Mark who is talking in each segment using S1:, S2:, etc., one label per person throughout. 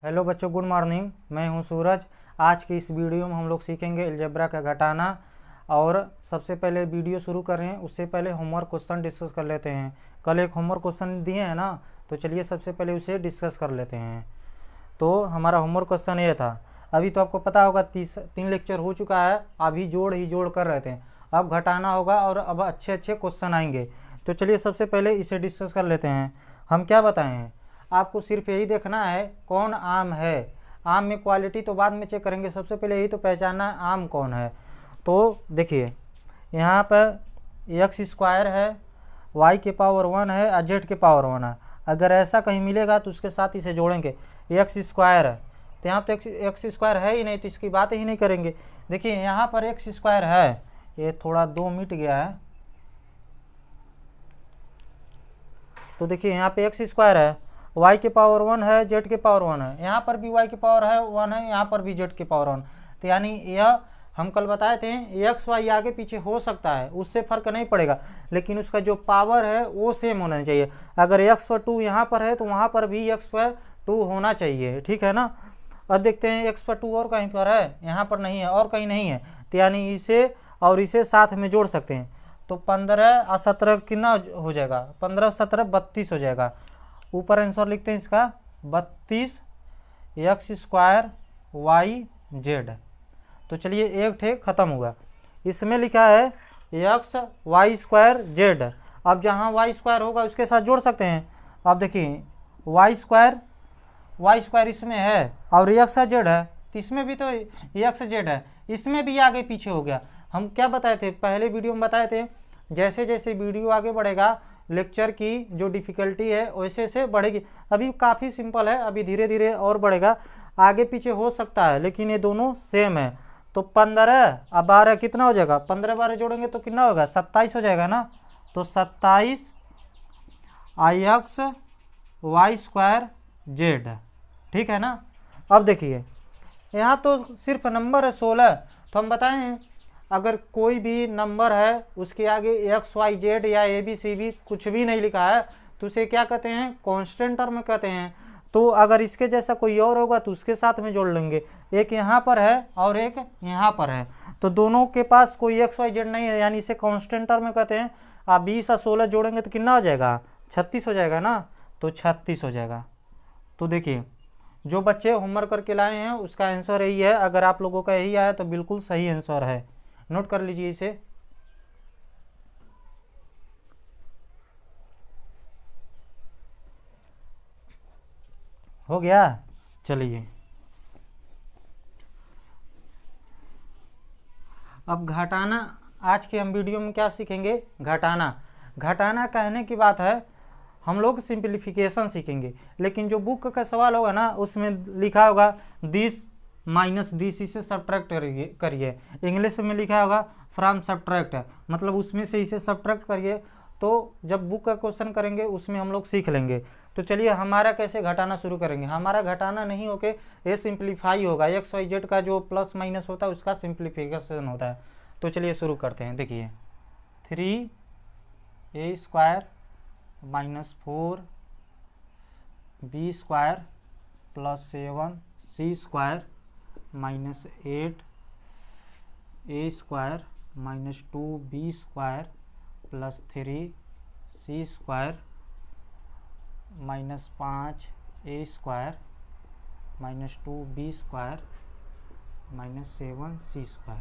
S1: Hello बच्चों, good morning. मैं हूं सूरज। आज की इस वीडियो में हम लोग सीखेंगे अलजेब्रा का घटाना। और सबसे पहले वीडियो शुरू कर रहे हैं उससे पहले होमवर्क क्वेश्चन डिस्कस कर लेते हैं। कल एक होमवर्क क्वेश्चन दिए हैं ना, तो चलिए सबसे पहले उसे डिस्कस कर लेते हैं। तो हमारा होमवर्क क्वेश्चन ये था। अभी तो आपको पता होगा 3 लेक्चर हो चुका है, अभी जोड़ ही जोड़ कर रहे थे। अब घटाना होगा और अब अच्छे अच्छे क्वेश्चन आएंगे। तो चलिए सबसे पहले इसे डिस्कस कर लेते हैं। हम क्या बताए हैं, आपको सिर्फ यही देखना है कौन आम है। आम में क्वालिटी तो बाद में चेक करेंगे, सबसे पहले यही तो पहचानना है आम कौन है। तो देखिए यहाँ पर एक्स स्क्वायर है, वाई के पावर 1 है और जेड के पावर 1 है। अगर ऐसा कहीं मिलेगा तो उसके साथ इसे जोड़ेंगे। एक्स स्क्वायर है तो यहाँ तो एक्स स्क्वायर है ही नहीं, तो इसकी बात ही नहीं करेंगे। देखिए यहाँ पर एक्स स्क्वायर है, ये थोड़ा 2 मिट गया है। तो देखिए यहाँ पे एक्स स्क्वायर है, y के पावर 1 है, z के पावर 1 है। यहाँ पर भी y के पावर है 1 है, यहाँ पर भी z के पावर 1। तो यानी यह हम कल बताए थे एक्स वाई आगे पीछे हो सकता है, उससे फर्क नहीं पड़ेगा, लेकिन उसका जो पावर है वो सेम होना चाहिए। अगर x पर 2 यहाँ पर है तो वहाँ पर भी x पर 2 होना चाहिए, ठीक है ना। अब देखते हैं x पर 2 और कहीं पर है, यहाँ पर नहीं है और कहीं नहीं है, तो यानी इसे और इसे साथ में जोड़ सकते हैं। तो 15 और 17 कितना हो जाएगा, 15 17 32 हो जाएगा। ऊपर आंसर लिखते हैं इसका 32 एक्स स्क्वायर वाई जेड। तो चलिए एक ठे खत्म हुआ। इसमें लिखा है एक्स वाई स्क्वायर जेड। अब जहाँ वाई स्क्वायर होगा उसके साथ जोड़ सकते हैं। अब देखिए वाई स्क्वायर इसमें है और एक्स जेड है, तो इसमें भी तो एक्स जेड है, इसमें भी आगे पीछे हो गया। हम क्या बताए थे पहले वीडियो में, बताए थे जैसे जैसे वीडियो आगे बढ़ेगा लेक्चर की जो डिफ़िकल्टी है वैसे से बढ़ेगी। अभी काफ़ी सिंपल है, अभी धीरे धीरे और बढ़ेगा, आगे पीछे हो सकता है, लेकिन ये दोनों सेम है। तो 15 और 12 कितना हो जाएगा, 15 12 जोड़ेंगे तो कितना होगा, 27 हो जाएगा ना। तो 27 आई एक्स वाई स्क्वायर जेड, ठीक है ना। अब देखिए यहाँ तो सिर्फ नंबर है 16, तो हम बताएं अगर कोई भी नंबर है उसके आगे एक्स वाई जेड या ए बी सी बी कुछ भी नहीं लिखा है तो उसे क्या कहते हैं, कांस्टेंट टर्म कहते हैं। तो अगर इसके जैसा कोई और होगा तो उसके साथ में जोड़ लेंगे। एक यहाँ पर है और एक यहाँ पर है, तो दोनों के पास कोई एक्स वाई जेड नहीं है, यानी इसे कांस्टेंट टर्म कहते हैं। आप 20 और 16 जोड़ेंगे तो कितना हो जाएगा, 36 हो जाएगा ना। तो 36 हो जाएगा। तो देखिए जो बच्चे होमवर्क करके लाए हैं उसका आंसर यही है। अगर आप लोगों का यही आया तो बिल्कुल सही आंसर है, नोट कर लीजिए इसे। हो गया। चलिए अब घटाना, आज के हम वीडियो में क्या सीखेंगे, घटाना कहने की बात है, हम लोग सिंप्लीफिकेशन सीखेंगे। लेकिन जो बुक का सवाल होगा ना उसमें लिखा होगा दिस माइनस दिस, इसे सब्ट्रैक्ट करिए। इंग्लिश में लिखा होगा फ्रॉम सब्ट्रैक्ट, मतलब उसमें से इसे सब्ट्रैक्ट करिए। तो जब बुक का क्वेश्चन करेंगे उसमें हम लोग सीख लेंगे। तो चलिए हमारा कैसे घटाना शुरू करेंगे। हमारा घटाना नहीं होके ये सिंप्लीफाई होगा, एक्स वाई जेड का जो प्लस माइनस होता है उसका सिंप्लीफिकेशन होता है। तो चलिए शुरू करते हैं। देखिए 3a square minus 4b square plus 7c square minus 8a square minus 2b square plus 3c square minus 5a square minus 2b square minus 7c square.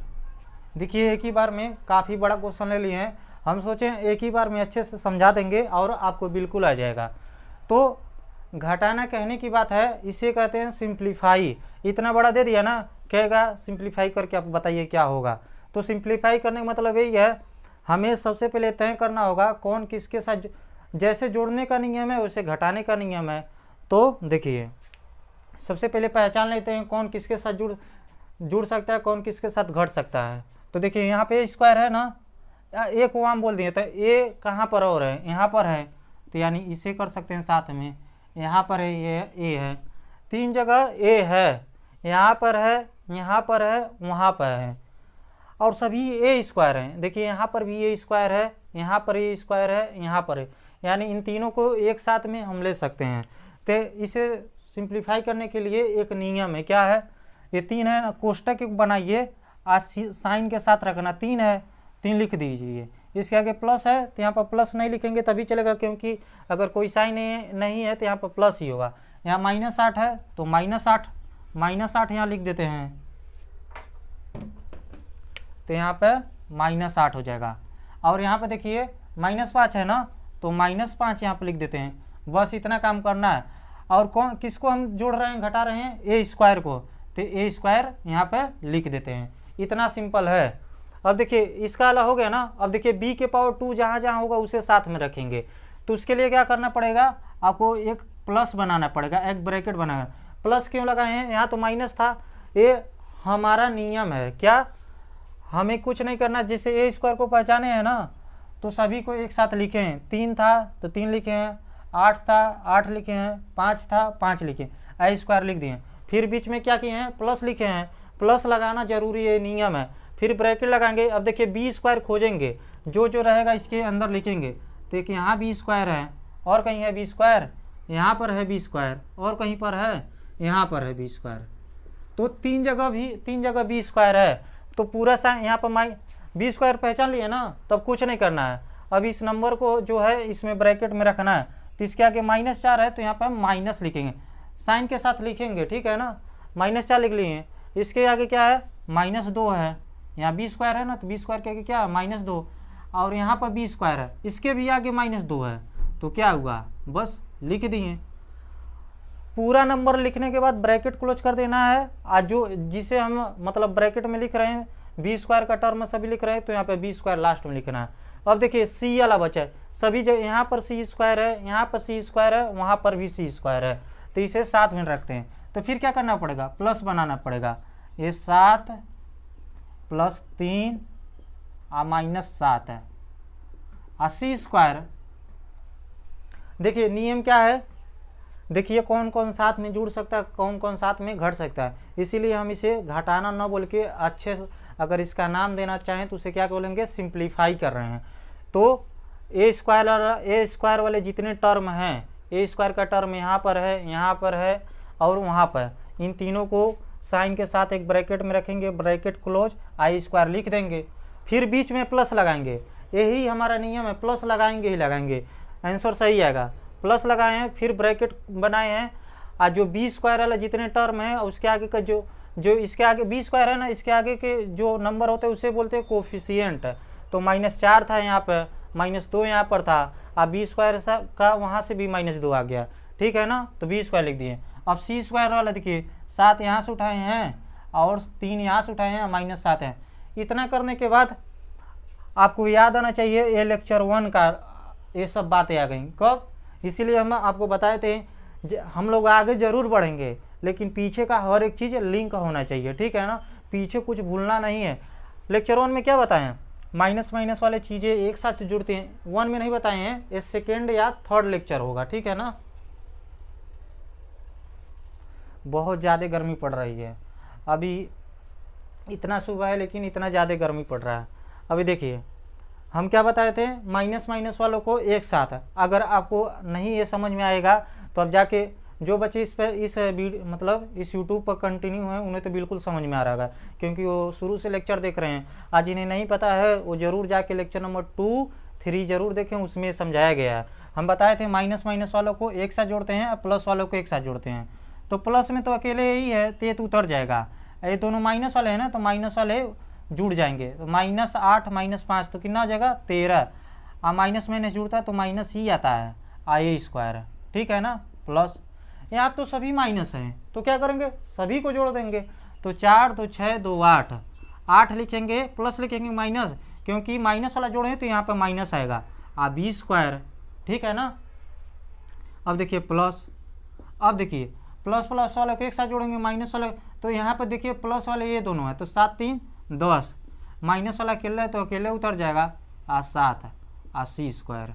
S1: देखिए एक ही बार में काफ़ी बड़ा क्वेश्चन ले लिए हैं, हम सोचें एक ही बार में अच्छे से समझा देंगे और आपको बिल्कुल आ जाएगा। तो घटाना कहने की बात है, इसे कहते हैं सिंप्लीफाई। इतना बड़ा दे दिया ना, कहेगा सिंप्लीफाई करके आप बताइए क्या होगा। तो सिंप्लीफाई करने का मतलब यही है, हमें सबसे पहले तय करना होगा कौन किसके साथ, जैसे जोड़ने का नियम है वैसे घटाने का नियम है। तो देखिए सबसे पहले पहचान लेते हैं कौन किसके साथ जुड़ सकता है, कौन किसके साथ घट सकता है। तो देखिए यहाँ पे स्क्वायर है ना, ए को हम बोल दिए, तो ए कहाँ पर और है, यहाँ पर है, तो यानी इसे कर सकते हैं साथ में। यहाँ पर है, ये ए है, 3 जगह ए है, यहाँ पर है, यहाँ पर है, वहाँ पर है, और सभी ए स्क्वायर हैं। देखिए यहाँ पर भी ए स्क्वायर है, यहाँ पर ए स्क्वायर है, यहाँ पर है, यानी इन तीनों को एक साथ में हम ले सकते हैं। तो इसे सिंप्लीफाई करने के लिए एक नियम है, क्या है, ये 3 है, कोष्टक बनाइए, आज साइन के साथ रखना, 3 है, 3 लिख दीजिए, इसके आगे प्लस है तो यहाँ पर प्लस नहीं लिखेंगे तभी चलेगा, क्योंकि अगर कोई साइन नहीं है तो यहाँ पर प्लस ही होगा। यहाँ -8 है तो -8 यहाँ लिख देते हैं, तो यहाँ पे -8 हो जाएगा। और यहाँ पे देखिए -5 है ना, तो -5 यहाँ पे लिख देते हैं, बस इतना काम करना है। और कौन किसको हम जोड़ रहे हैं, घटा रहे हैं, ए स्क्वायर को, तो ए स्क्वायर यहाँ पे लिख देते हैं, इतना सिंपल है। अब देखिए इसका अलग हो गया ना, अब देखिए b के पावर 2 जहाँ जहाँ होगा उसे साथ में रखेंगे, तो उसके लिए क्या करना पड़ेगा, आपको एक प्लस बनाना पड़ेगा, एक ब्रैकेट बनाना। प्लस क्यों लगाए हैं, यहाँ तो माइनस था, ये हमारा नियम है, क्या, हमें कुछ नहीं करना, जैसे ए स्क्वायर को पहचाने हैं ना, तो सभी को एक साथ लिखे हैं, 3 था तो 3 लिखे हैं, 8 था 8 लिखे हैं, 5 था 5 लिखे, ए स्क्वायर लिख दिए। फिर बीच में क्या किए हैं, प्लस लिखे हैं, प्लस लगाना जरूरी है, नियम है। फिर ब्रैकेट लगाएंगे, अब देखिए बी स्क्वायर खोजेंगे, जो जो रहेगा इसके अंदर लिखेंगे, तो एक यहाँ बी स्क्वायर है, और कहीं है बी स्क्वायर, यहाँ पर है बी स्क्वायर, और कहीं पर है, यहाँ पर है बी स्क्वायर, तो 3 जगह बी स्क्वायर है, तो पूरा सा यहाँ पर बी स्क्वायर पहचान लिए ना, तब कुछ नहीं करना है। अब इस नंबर को जो है इसमें ब्रैकेट में रखना है, तो इसके आगे -4 है तो यहाँ पर माइनस लिखेंगे, साइन के साथ लिखेंगे, ठीक है ना, -4 लिख लिए। इसके आगे क्या है, -2 है, यहाँ बी स्क्वायर है ना, तो बी स्क्वायर के आगे क्या है, -2, और यहाँ पर बी स्क्वायर है, इसके भी आगे -2 है, तो क्या हुआ, बस लिख दिए। पूरा नंबर लिखने के बाद ब्रैकेट क्लोज कर देना है, आज जो जिसे हम मतलब ब्रैकेट में लिख रहे हैं, बी स्क्वायर का टर्म सभी लिख रहे हैं, तो यहाँ पे बी स्क्वायर लास्ट में लिखना है। अब देखिए सी वाला बचा है, सभी जगह यहाँ पर सी स्क्वायर है, यहाँ पर सी स्क्वायर है, वहाँ पर भी सी स्क्वायर है, तो इसे साथ में रखते हैं। तो फिर क्या करना पड़ेगा, प्लस बनाना पड़ेगा, ये 7 + 3 -7 है, सी स्क्वायर। देखिए नियम क्या है, देखिए कौन कौन साथ में जुड़ सकता है, कौन कौन साथ में घट सकता है, इसीलिए हम इसे घटाना ना बोल के अच्छे से, अगर इसका नाम देना चाहें तो उसे क्या बोलेंगे, सिंप्लीफाई कर रहे हैं। तो ए स्क्वायर वाले जितने टर्म हैं, ए स्क्वायर का टर्म यहाँ पर है, यहाँ पर है, और वहाँ पर, इन तीनों को साइन के साथ एक ब्रैकेट में रखेंगे, ब्रैकेट क्लोज, आई स्क्वायर लिख देंगे, फिर बीच में प्लस लगाएंगे, यही हमारा नियम है, प्लस लगाएंगे ही लगाएंगे, आंसर सही आएगा। प्लस लगाए हैं, फिर ब्रैकेट बनाए हैं, और जो बी स्क्वायर वाला जितने टर्म है उसके आगे का जो इसके आगे बी स्क्वायर है ना, इसके आगे के जो नंबर होते हैं उसे बोलते हैं कोफिशिएंट। तो -4 था यहाँ पर, -2 यहाँ पर था, अब बी स्क्वायर का वहाँ से भी -2 आ गया, ठीक है ना, तो बी स्क्वायर लिख दिए। अब सी स्क्वायर वाला देखिए, 7 यहाँ से उठाए हैं और 3 यहाँ से उठाए हैं, -7 है। इतना करने के बाद आपको याद आना चाहिए, ये लेक्चर 1 का ये सब बातें आ गई कब, इसीलिए हम आपको बताए थे, हम लोग आगे जरूर बढ़ेंगे, लेकिन पीछे का हर एक चीज़ लिंक होना चाहिए, ठीक है ना, पीछे कुछ भूलना नहीं है। लेक्चर 1 में क्या बताएं, माइनस वाले चीज़ें एक साथ जुड़ती हैं, 1 में नहीं बताए हैं, ये सेकेंड या थर्ड लेक्चर होगा, ठीक है ना। बहुत ज़्यादा गर्मी पड़ रही है, अभी इतना सुबह है लेकिन इतना ज़्यादा गर्मी पड़ रहा है। अभी देखिए हम क्या बताए थे, माइनस वालों को एक साथ, अगर आपको नहीं ये समझ में आएगा तो अब जाके जो बच्चे इस मतलब इस यूट्यूब पर कंटिन्यू हैं उन्हें तो बिल्कुल समझ में आ रहा है, क्योंकि वो शुरू से लेक्चर देख रहे हैं। आज इन्हें नहीं पता है वो ज़रूर जाके लेक्चर नंबर 2, 3 जरूर देखें, उसमें समझाया गया है। हम बताए थे माइनस वालों को एक साथ जोड़ते हैं, प्लस वालों को एक साथ जोड़ते हैं, तो प्लस में तो अकेले ही है, तो उतर जाएगा, ये दोनों माइनस वाले हैं ना, तो माइनस वाले जुड़ जाएंगे, तो -8 -5 तो कितना हो जाएगा, 13, माइनस जुड़ता है तो माइनस ही आता है, आई स्क्वायर, ठीक है ना, प्लस। यहाँ तो सभी माइनस हैं, तो क्या करेंगे, सभी को जोड़ देंगे, तो 4 तो 6 2 8 लिखेंगे, प्लस लिखेंगे माइनस, क्योंकि माइनस वाला जोड़े तो यहाँ पर माइनस आएगा, बी स्क्वायर, ठीक है ना। अब देखिए प्लस, अब देखिए प्लस वाले को एक साथ जोड़ेंगे, माइनस वाले, तो यहाँ पर देखिए प्लस वाले ये दोनों है, तो 7 3 10, माइनस वाला अकेले है तो अकेले उतर जाएगा, 7 सी स्क्वायर।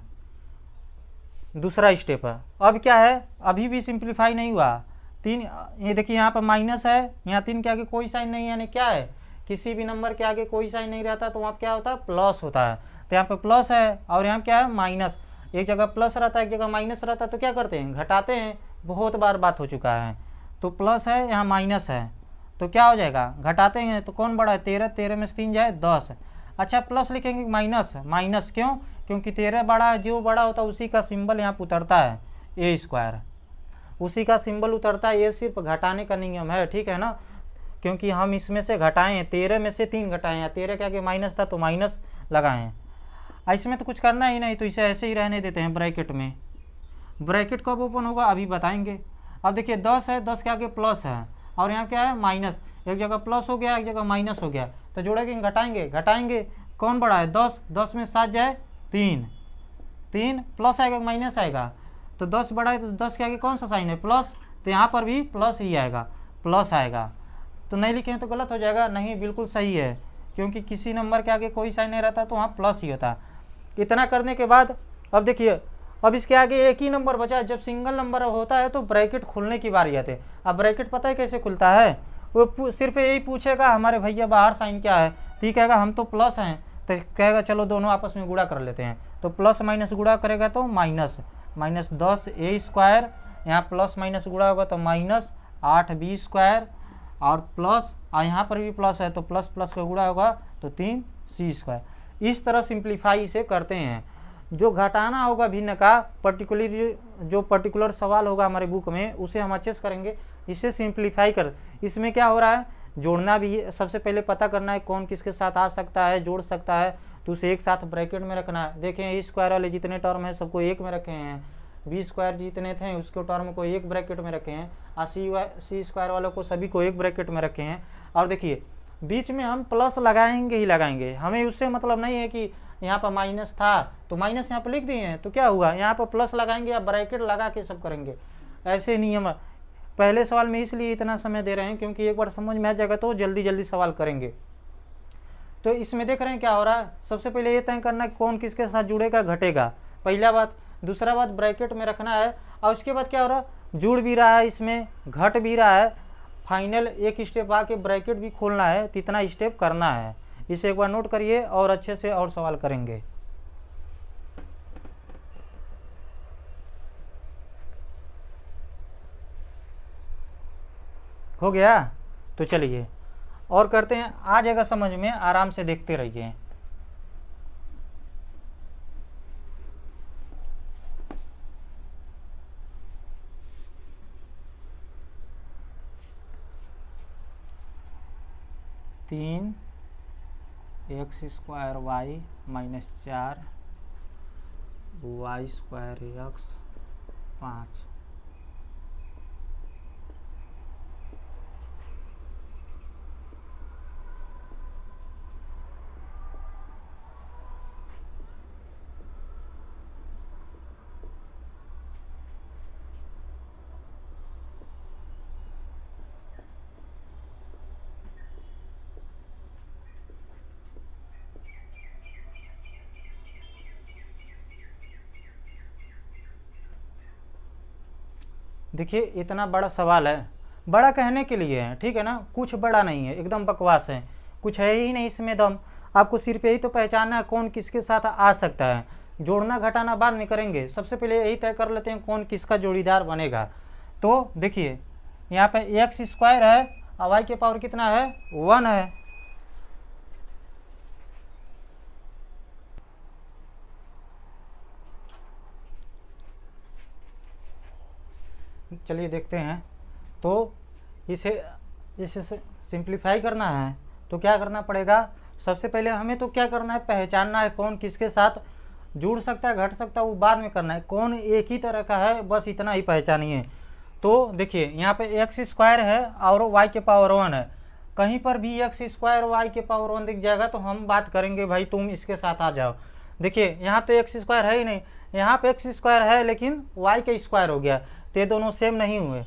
S1: दूसरा स्टेप है, अब क्या है, अभी भी सिंप्लीफाई नहीं हुआ, 3, ये देखिए यहाँ पर माइनस है, यहाँ 3 के आगे कोई साइन नहीं है, यानी क्या है, किसी भी नंबर के आगे कोई साइन नहीं रहता तो वहाँ क्या होता है, प्लस होता है, तो यहाँ पे प्लस है और यहाँ क्या है, माइनस, एक जगह प्लस रहता है एक जगह माइनस रहता है, तो क्या करते हैं घटाते हैं, बहुत बार बात हो चुका है। तो प्लस है यहाँ माइनस है, तो क्या हो जाएगा घटाते हैं तो कौन बड़ा है 13, 13 में से 3 जाए 10। अच्छा प्लस लिखेंगे माइनस, माइनस क्यों, क्योंकि 13 बड़ा है, जो बड़ा होता है उसी का सिंबल यहाँ पर उतरता है, ए स्क्वायर उसी का सिंबल उतरता है। ये सिर्फ घटाने का नियम है, ठीक है ना, क्योंकि हम इसमें से घटाएं हैं, 13 में से 3 घटाएं हैं, 13 क्या कि माइनस था तो माइनस लगाएं हैं। इसमें तो कुछ करना ही नहीं, तो इसे ऐसे ही रहने देते हैं ब्रैकेट में। ब्रैकेट कब ओपन होगा अभी बताएंगे। अब देखिए 10 है, 10 के आगे प्लस है और यहाँ क्या है माइनस, एक जगह प्लस हो गया एक जगह माइनस हो गया, तो जोड़ेंगे घटाएंगे, घटाएंगे कौन बड़ा है 10, 10 में 7 जाए 3, 3 प्लस आएगा माइनस आएगा, तो 10 बड़ा है तो 10 के आगे कौन सा साइन है प्लस, तो यहाँ पर भी प्लस ही आएगा, प्लस आएगा। तो नहीं लिखे हैं तो गलत हो जाएगा, नहीं बिल्कुल सही है, क्योंकि किसी नंबर के आगे कोई साइन नहीं रहता तो वहाँ प्लस ही होता। इतना करने के बाद अब देखिए, अब इसके आगे एक ही नंबर बचा। जब सिंगल नंबर होता है तो ब्रैकेट खुलने की बारी आती है। अब ब्रैकेट पता है कैसे खुलता है, वो सिर्फ यही पूछेगा हमारे भैया बाहर साइन क्या है, ठीक कहेगा हम तो प्लस हैं, तो कहेगा चलो दोनों आपस में गुणा कर लेते हैं, तो प्लस माइनस गुणा करेगा तो माइनस, माइनस 10 ए स्क्वायर, यहाँ प्लस माइनस गुणा होगा तो माइनस 8 बी स्क्वायर, और प्लस और यहाँ पर भी प्लस है तो प्लस प्लस का गुणा होगा तो 3 सी स्क्वायर। इस तरह सिंप्लीफाई इसे करते हैं। जो घटाना होगा भिन्न का पर्टिकुलर सवाल होगा हमारे बुक में, उसे हम अच्छे से करेंगे। इसे सिंप्लीफाई कर, इसमें क्या हो रहा है जोड़ना भी सबसे पहले पता करना है कौन किसके साथ आ सकता है, जोड़ सकता है, तो उसे एक साथ ब्रैकेट में रखना है। देखें ए स्क्वायर वाले जितने टर्म है सबको एक में रखे हैं, बी स्क्वायर जितने थे उसको टर्म को एक ब्रैकेट में रखे हैं, और सी स्क्वायर वालों को सभी को एक ब्रैकेट में रखे हैं। और देखिए बीच में हम प्लस लगाएंगे ही लगाएंगे, हमें उससे मतलब नहीं है कि यहाँ पर माइनस था तो माइनस यहाँ पर लिख दिए हैं तो क्या हुआ, यहाँ पर प्लस लगाएंगे या ब्रैकेट लगा के सब करेंगे। ऐसे नियम पहले सवाल में इसलिए इतना समय दे रहे हैं क्योंकि एक बार समझ में आ जाएगा तो जल्दी जल्दी सवाल करेंगे। तो इसमें देख रहे हैं क्या हो रहा है, सबसे पहले ये तय करना है कौन किसके साथ जुड़ेगा घटेगा, पहला बात। दूसरा बात ब्रैकेट में रखना है, और उसके बाद क्या हो रहा है जुड़ भी रहा है इसमें घट भी रहा है, फाइनल एक स्टेप आके ब्रैकेट भी खोलना है, तो इतना स्टेप करना है। इसे एक बार नोट करिए और अच्छे से और सवाल करेंगे। हो गया, तो चलिए और करते हैं, आ जाएगा समझ में, आराम से देखते रहिए। तीन x square y minus 4 y square x 5। देखिए इतना बड़ा सवाल है, बड़ा कहने के लिए है, ठीक है ना, कुछ बड़ा नहीं है, एकदम बकवास है, कुछ है ही नहीं इसमें दम। आपको सिर्फ यही तो पहचानना है कौन किसके साथ आ सकता है, जोड़ना घटाना बाद में करेंगे, सबसे पहले यही तय कर लेते हैं कौन किसका जोड़ीदार बनेगा। तो देखिए यहाँ पे एक्स स्क्वायर है और वाई के पावर कितना है 1 है, चलिए देखते हैं। तो इसे सिंप्लीफाई करना है तो क्या करना पड़ेगा, सबसे पहले हमें तो क्या करना है पहचानना है कौन किसके साथ जुड़ सकता है घट सकता है, वो बाद में करना है, कौन एक ही तरह का है बस इतना ही पहचानिए। तो देखिए यहाँ पे एक्स स्क्वायर है और वाई के पावर 1 है, कहीं पर भी एक्स स्क्वायर वाई के पावर 1 दिख जाएगा तो हम बात करेंगे भाई तुम इसके साथ आ जाओ। देखिए यहाँ तो एक्स स्क्वायर है ही नहीं, यहाँ पे एक्स स्क्वायर है लेकिन वाई का स्क्वायर हो गया, तो ये दोनों सेम नहीं हुए।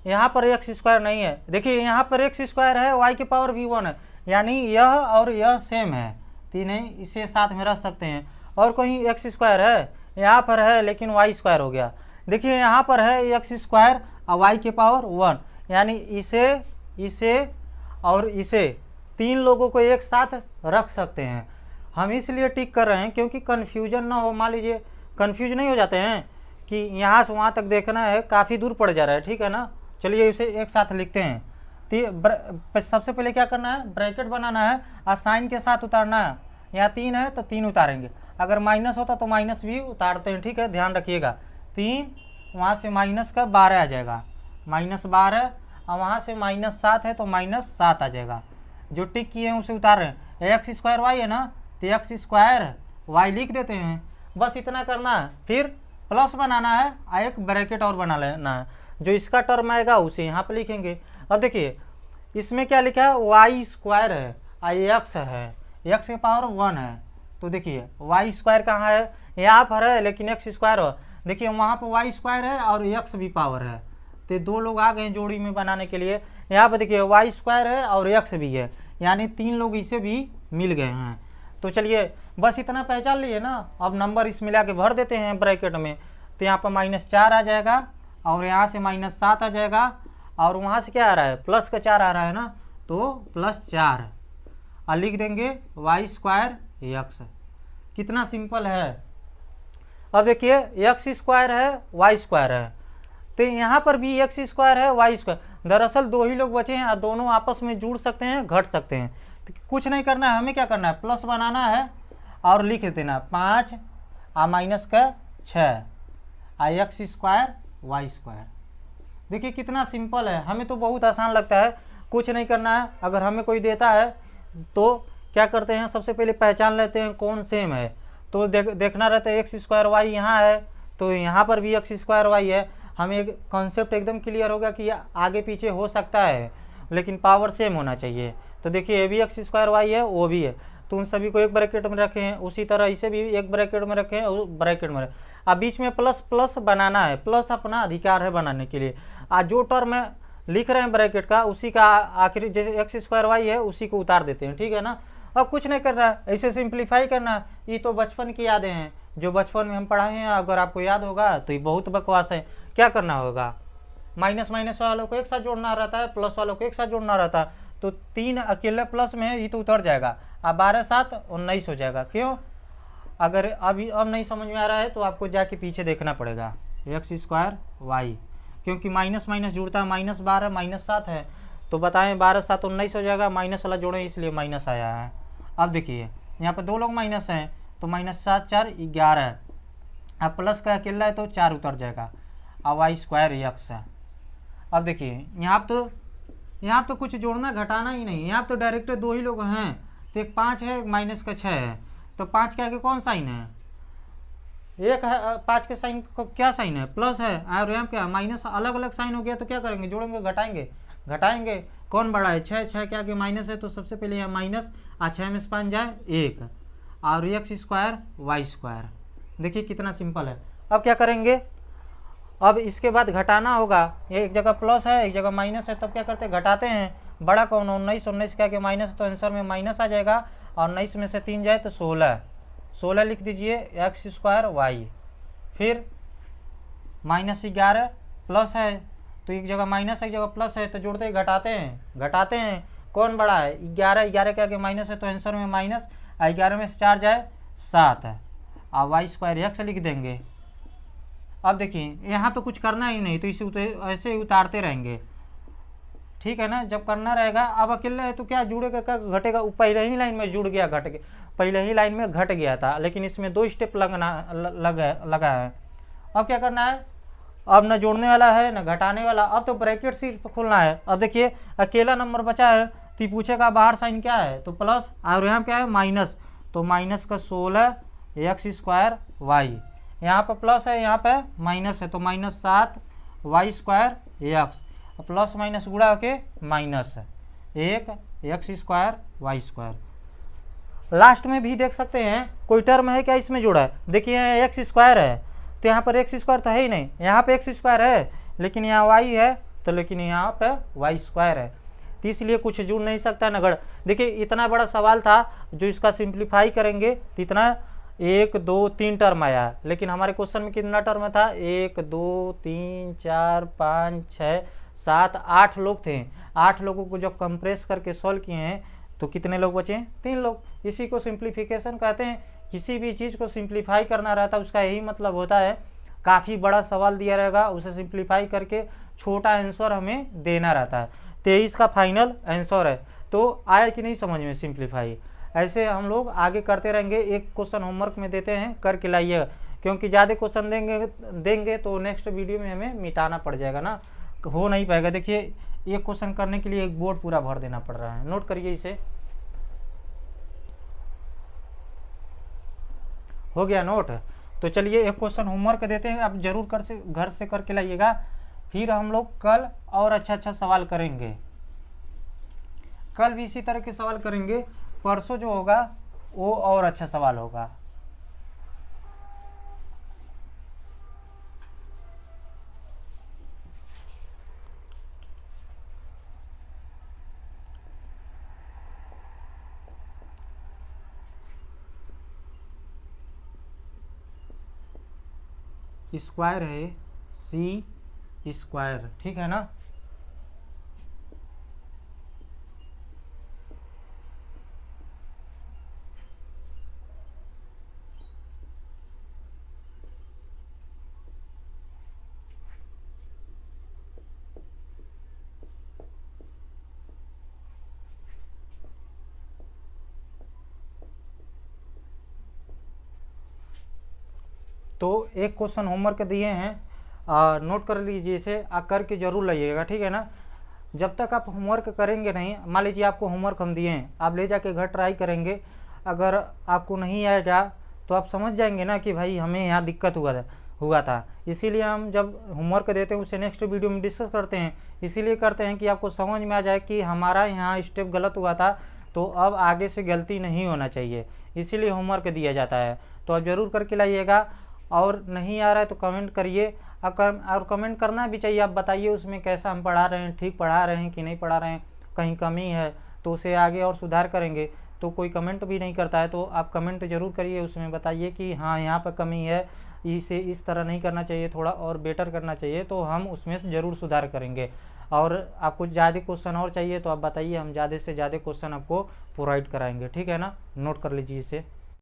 S1: यहाँ पर एक्स स्क्वायर नहीं है, देखिए यहाँ पर एक्स स्क्वायर है वाई के पावर भी 1 है, यानी यह और यह सेम है, तीनों इसे साथ में रख सकते हैं। और कहीं एक्स स्क्वायर है, यहाँ पर है लेकिन वाई स्क्वायर हो गया। देखिए यहाँ पर है एक्स स्क्वायर और वाई के पावर 1, यानी इसे और इसे तीन लोगों को एक साथ रख सकते हैं। हम इसलिए टिक कर रहे हैं क्योंकि कन्फ्यूजन ना हो, मान लीजिए कंफ्यूज नहीं हो जाते हैं कि यहाँ से वहाँ तक देखना है, काफ़ी दूर पड़ जा रहा है, ठीक है ना। चलिए इसे एक साथ लिखते हैं। सबसे पहले क्या करना है, ब्रैकेट बनाना है और साइन के साथ उतारना है। यहाँ 3 है तो 3 उतारेंगे, अगर माइनस होता तो माइनस भी उतारते हैं, ठीक है, ध्यान रखिएगा। 3 वहाँ से माइनस का 12 आ जाएगा, -12, और वहाँ से -7 है तो -7 आ जाएगा। जो टिक किए हैं उसे उतार रहे हैं। एक्स स्क्वायर वाई है ना, तो एक्स स्क्वायर वाई लिख देते हैं, बस इतना करना है। फिर प्लस बनाना है और एक ब्रैकेट और बना लेना है, जो इसका टर्म आएगा उसे यहाँ पे लिखेंगे। अब देखिए इसमें क्या लिखा है, वाई स्क्वायर है और एक्स है, एक्स की पावर 1 है। तो देखिए वाई स्क्वायर कहाँ है, यहाँ पर है, लेकिन एक्स स्क्वायर हो, देखिए वहाँ पर वाई स्क्वायर है और एक्स भी पावर है, तो 2 लोग आ गए जोड़ी में बनाने के लिए। यहाँ पर देखिए वाई स्क्वायर है और एक्स भी है, यानी 3 लोग इसे भी मिल गए हैं। तो चलिए बस इतना पहचान लिए ना, अब नंबर इस मिला के भर देते हैं ब्रैकेट में। तो यहाँ पर -4 आ जाएगा और यहाँ से -7 आ जाएगा, और वहाँ से क्या आ रहा है, प्लस का 4 आ रहा है ना, तो +4 और लिख देंगे वाई स्क्वायर एक्स। कितना सिंपल है। अब देखिए एक्स स्क्वायर है वाई स्क्वायर है, तो यहाँ पर भी एक्स स्क्वायर है वाई स्क्वायर, दरअसल 2 ही लोग बचे हैं और दोनों आपस में जुड़ सकते हैं, घट सकते हैं। तो कुछ नहीं करना है, हमें क्या करना है, प्लस बनाना है और लिख देना 5 और माइनस का 6 और एक्स स्क्वायर वाई स्क्वायर। देखिए कितना सिंपल है, हमें तो बहुत आसान लगता है, कुछ नहीं करना है। अगर हमें कोई देता है तो क्या करते हैं, सबसे पहले पहचान लेते हैं कौन सेम है। तो देखना रहता है एक्स स्क्वायर वाई यहाँ है, तो यहाँ पर भी एक्स स्क्वायर वाई है। हमें एक कॉन्सेप्ट एकदम क्लियर होगा कि आगे पीछे हो सकता है, लेकिन पावर सेम होना चाहिए। तो देखिए ये भी एक्स स्क्वायर वाई है, वो भी है, तो उन सभी को एक ब्रैकेट में रखे हैं, उसी तरह इसे भी एक ब्रैकेट में रखे हैं, और ब्रैकेट में अब बीच में प्लस प्लस बनाना है, प्लस अपना अधिकार है बनाने के लिए। आज जो टर्म है लिख रहे हैं ब्रैकेट का, उसी का आखिरी जैसे एक्स स्क्वायर वाई है उसी को उतार देते हैं, ठीक है ना। अब कुछ नहीं करना है, ऐसे सिंप्लीफाई करना है। ये तो बचपन की यादें हैं, जो बचपन में हम पढ़ाए हैं, अगर आपको याद होगा तो ये बहुत बकवास है। क्या करना होगा, माइनस माइनस वालों को एक साथ जोड़ना रहता है, प्लस वालों को एक साथ जोड़ना रहता है। तो 3 अकेले प्लस में है, ये तो उतर जाएगा, अब 12 7 19 हो जाएगा। क्यों, अगर अब नहीं समझ में आ रहा है तो आपको जाके पीछे देखना पड़ेगा, एक्स स्क्वायर वाई, क्योंकि माइनस माइनस जुड़ता है, -12 -7 है, तो बताएं 12 7 19 हो जाएगा, माइनस वाला जोड़ें इसलिए माइनस आया है। अब देखिए यहाँ पर 2 लोग माइनस हैं, तो -7 4 11, अब प्लस का अकेला है तो 4 उतर जाएगा, अब वाई स्क्वायर एक्स है। अब देखिए यहाँ तो कुछ जोड़ना घटाना ही नहीं, यहाँ तो डायरेक्ट 2 ही लोग हैं, तो एक 5 है, एक माइनस का 6 है, तो 5 के आगे कौन साइन है, एक है, 5 के साइन को क्या साइन है, प्लस है, और यहाँ क्या माइनस, अलग अलग साइन हो गया तो क्या करेंगे, जोड़ेंगे घटाएंगे, कौन बड़ा है, 6 के आगे माइनस है, तो सबसे पहले यहाँ माइनस, 6 में से 5 जाए 1, और एक्स स्क्वायर वाई स्क्वायर। देखिए कितना सिंपल है। अब क्या करेंगे, अब इसके बाद घटाना होगा, ये एक जगह प्लस है एक जगह माइनस है, तब क्या करते हैं, घटाते हैं। बड़ा कौन, 19 के आगे माइनस, तो आंसर में माइनस आ जाएगा, और 19 में से 3 जाए तो 16 लिख दीजिए, एक्स स्क्वायर वाई। फिर -11 प्लस है, तो एक जगह माइनस एक जगह प्लस है, तो जोड़ते घटाते हैं, कौन बड़ा है, 11 के आगे माइनस है, तो आंसर में माइनस, 11 में से 4 जाए 7 है, और वाई स्क्वायर एक्स लिख देंगे। अब देखिए यहाँ तो कुछ करना ही नहीं, तो इसे ऐसे ही उतारते रहेंगे, ठीक है ना। जब करना रहेगा, अब अकेले है तो क्या जुड़ेगा क्या घटेगा, पहले ही लाइन में जुड़ गया, घट गया, पहले ही लाइन में घट गया था, लेकिन इसमें 2 स्टेप लगा है। अब क्या करना है, अब न जोड़ने वाला है न घटाने वाला, अब तो ब्रैकेट सिर्फ खोलना है। अब देखिए अकेला नंबर बचा है, तो पूछेगा बाहर साइन क्या है, तो प्लस, और यहाँ क्या है माइनस, तो माइनस का 16 एक्स स्क्वायर वाई, यहाँ पर प्लस है यहाँ पे माइनस है, तो -7 y square x, plus minus गुणा के माइनस है 1 x square y square. Last में भी देख सकते हैं कोई टर्म है क्या इसमें जुड़ा है, देखिए एक्स स्क्वायर है, तो यहाँ पर एक्स स्क्वायर तो है ही नहीं, यहाँ पे एक्स स्क्वायर है लेकिन यहाँ वाई है, तो लेकिन यहाँ पे वाई स्क्वायर है, तो इसलिए कुछ जुड़ नहीं सकता नगड़। देखिए इतना बड़ा सवाल था, जो इसका सिंप्लीफाई करेंगे तो इतना 1 2 3 टर्म आया, लेकिन हमारे क्वेश्चन में कितना टर्म था, 1 2 3 4 5 6 7 8 लोग थे। 8 लोगों को जब कंप्रेस करके सॉल्व किए हैं तो कितने लोग बचे, 3 लोग। इसी को सिंप्लीफिकेशन कहते हैं, किसी भी चीज़ को सिंप्लीफाई करना रहता है उसका यही मतलब होता है, काफ़ी बड़ा सवाल दिया रहेगा उसे सिंप्लीफाई करके छोटा आंसर हमें देना रहता है। 23 का फाइनल आंसर है। तो आया कि नहीं समझ में सिंप्लीफाई? ऐसे हम लोग आगे करते रहेंगे। एक क्वेश्चन होमवर्क में देते हैं, करके लाइएगा, क्योंकि ज़्यादा क्वेश्चन देंगे तो नेक्स्ट वीडियो में हमें मिटाना पड़ जाएगा ना, हो नहीं पाएगा। देखिए एक क्वेश्चन करने के लिए एक बोर्ड पूरा भर देना पड़ रहा है। नोट करिए इसे। हो गया नोट? तो चलिए एक क्वेश्चन होमवर्क देते हैं, आप जरूर घर से करके लाइएगा। फिर हम लोग कल और अच्छा सवाल करेंगे। कल भी इसी तरह के सवाल करेंगे, परसों जो होगा वो और अच्छा सवाल होगा। स्क्वायर है सी स्क्वायर, ठीक है ना। तो एक क्वेश्चन होमवर्क दिए हैं, नोट कर लीजिए इसे, करके जरूर लाइएगा, ठीक है ना। जब तक आप होमवर्क करेंगे नहीं, मान लीजिए आपको होमवर्क हम दिए हैं, आप ले जाके घर ट्राई करेंगे, अगर आपको नहीं आएगा तो आप समझ जाएंगे ना कि भाई हमें यहाँ दिक्कत हुआ था। इसीलिए हम जब होमवर्क देते हैं उसे नेक्स्ट वीडियो में डिस्कस करते हैं, इसीलिए करते हैं कि आपको समझ में आ जाए कि हमारा यहाँ स्टेप गलत हुआ था, तो अब आगे से गलती नहीं होना चाहिए, इसीलिए होमवर्क दिया जाता है। तो आप ज़रूर करके लाइएगा, और नहीं आ रहा है तो कमेंट करिए, और कमेंट करना भी चाहिए। आप बताइए उसमें कैसा हम पढ़ा रहे हैं, ठीक पढ़ा रहे हैं कि नहीं पढ़ा रहे हैं, कहीं कमी है तो उसे आगे और सुधार करेंगे। तो कोई कमेंट भी नहीं करता है तो आप कमेंट जरूर करिए, उसमें बताइए कि हाँ यहाँ पर कमी है, इसे इस तरह नहीं करना चाहिए, थोड़ा और बेटर करना चाहिए, तो हम उसमें से ज़रूर सुधार करेंगे। और आपको ज़्यादा क्वेश्चन और चाहिए तो आप बताइए, हम ज़्यादा से ज़्यादा क्वेश्चन आपको प्रोवाइड कराएंगे, ठीक है ना। नोट कर लीजिए इसे।